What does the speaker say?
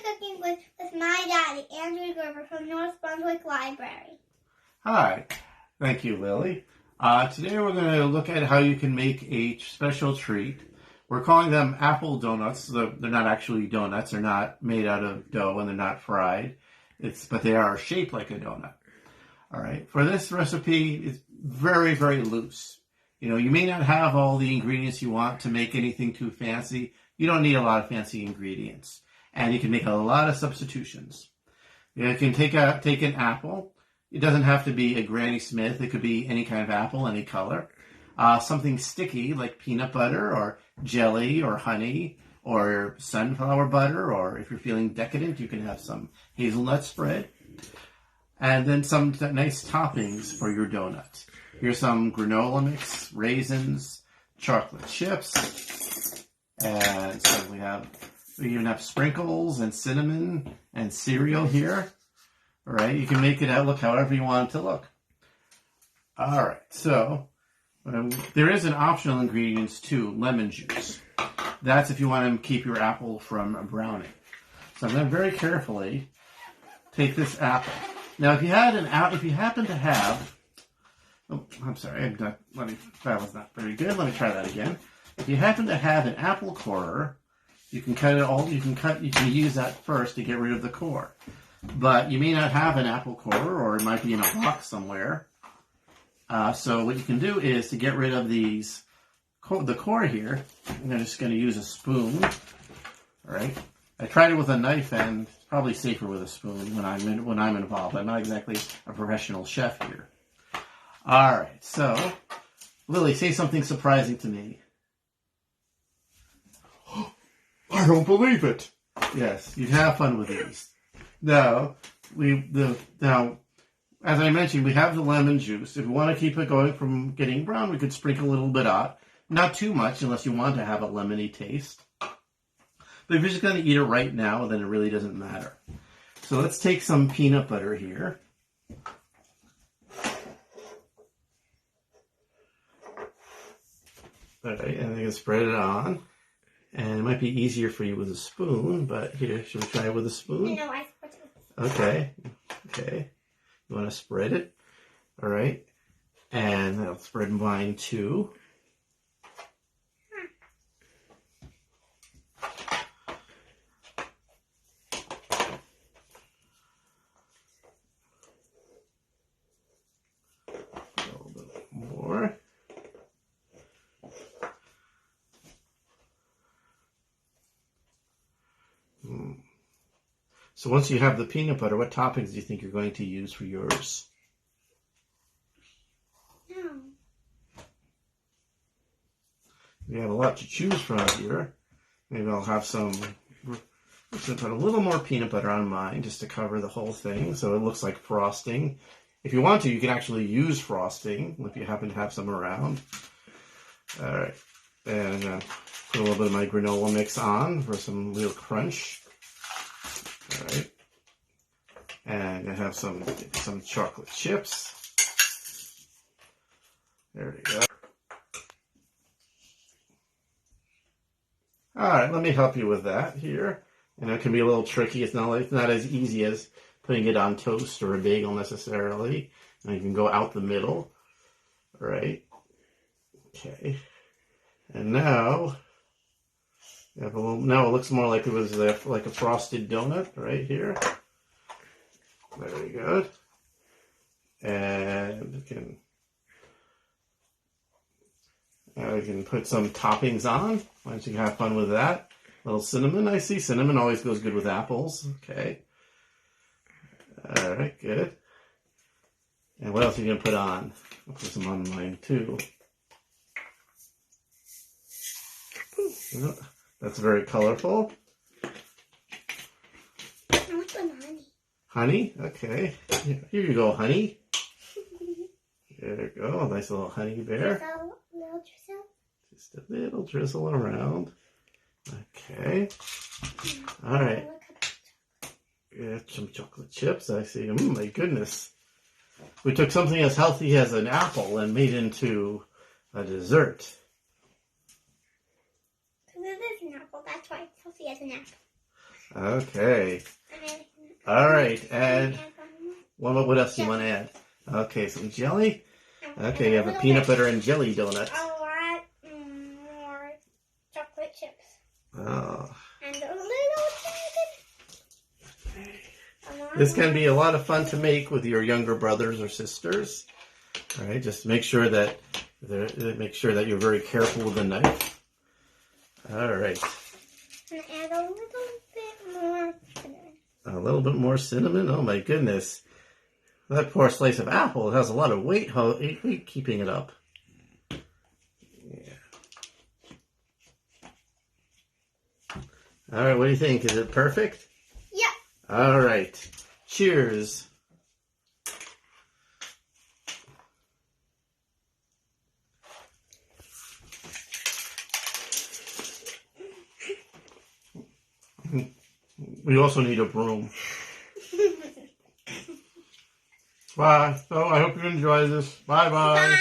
cooking with my daddy, Andrew Gerber from North Brunswick Library. Hi, thank you, Lily. Today we're going to look at how you can make a special treat. We're calling them apple donuts. They're not actually donuts. They're not made out of dough and they're not fried. But they are shaped like a donut. All right. For this recipe, it's very, very loose. You may not have all the ingredients you want to make anything too fancy. You don't need a lot of fancy ingredients. And you can make a lot of substitutions. You can take an apple. It doesn't have to be a Granny Smith. It could be any kind of apple, any color. Something sticky like peanut butter or jelly or honey or sunflower butter, or if you're feeling decadent, you can have some hazelnut spread. And then some nice toppings for your donut. Here's some granola mix, raisins, chocolate chips, and so we even have sprinkles and cinnamon and cereal here. All right, you can make it out look however you want it to look. All right, so there is an optional ingredients too, lemon juice. That's if you want to keep your apple from browning. So I'm going to very carefully take this apple. Now, if you happen to have, oh, I'm sorry, that was not very good. Let me try that again. If you happen to have an apple corer, you can use that first to get rid of the core. But you may not have an apple corer, or it might be in a box somewhere. So what you can do is to get rid of the core here, I'm just going to use a spoon. All right. I tried it with a knife, and it's probably safer with a spoon when I'm involved. I'm not exactly a professional chef here. All right. So, Lily, say something surprising to me. I don't believe it. Yes, you have fun with these. Now, as I mentioned, we have the lemon juice. If we want to keep it going from getting brown, we could sprinkle a little bit on. Not too much, unless you want to have a lemony taste. But if you're just going to eat it right now, then it really doesn't matter. So let's take some peanut butter here. All right, and I can spread it on. And it might be easier for you with a spoon, but here, should we try it with a spoon? No, I spread it. Okay. You want to spread it? All right. And I'll spread mine too. A little bit more. So once you have the peanut butter, what toppings do you think you're going to use for yours? No. We have a lot to choose from here. Maybe I'll have put a little more peanut butter on mine just to cover the whole thing so it looks like frosting. If you want to, you can actually use frosting if you happen to have some around. All right. And put a little bit of my granola mix on for some real crunch. All right. And I have some chocolate chips. There we go. All right, let me help you with that here. And it can be a little tricky. It's not as easy as putting it on toast or a bagel necessarily. And you can go out the middle. All right. Okay. And now it looks more like it was like a frosted donut right here. Very good. And we can put some toppings on. Why don't you have fun with that? A little cinnamon. I see cinnamon always goes good with apples. Okay. All right, good. And what else are you going to put on? I'll put some on mine too. That's very colorful. I want some honey. Honey? Okay. Here you go, honey. There you go. A nice little honey bear. Little drizzle? Just a little drizzle around. Okay. All right. Get some chocolate chips. I see. Oh my goodness. We took something as healthy as an apple and made it into a dessert. Because it is an apple. That's why it's healthy as an apple. Okay. And then, All right. Add. one more. What else do you want to add? Okay, some jelly. Okay, you have a little peanut bit. butter and jelly donut. A lot more chocolate chips. Oh. And a little bit. This can be a lot of fun to make with your younger brothers or sisters. All right, just make sure that you're very careful with the knife. All right. And add a little bit more cinnamon. A little bit more cinnamon. Oh my goodness. That poor slice of apple has a lot of weight keeping it up. Yeah. All right, what do you think? Is it perfect? Yeah. All right. Cheers. We also need a broom. Bye. So I hope you enjoy this. Bye-bye. Bye.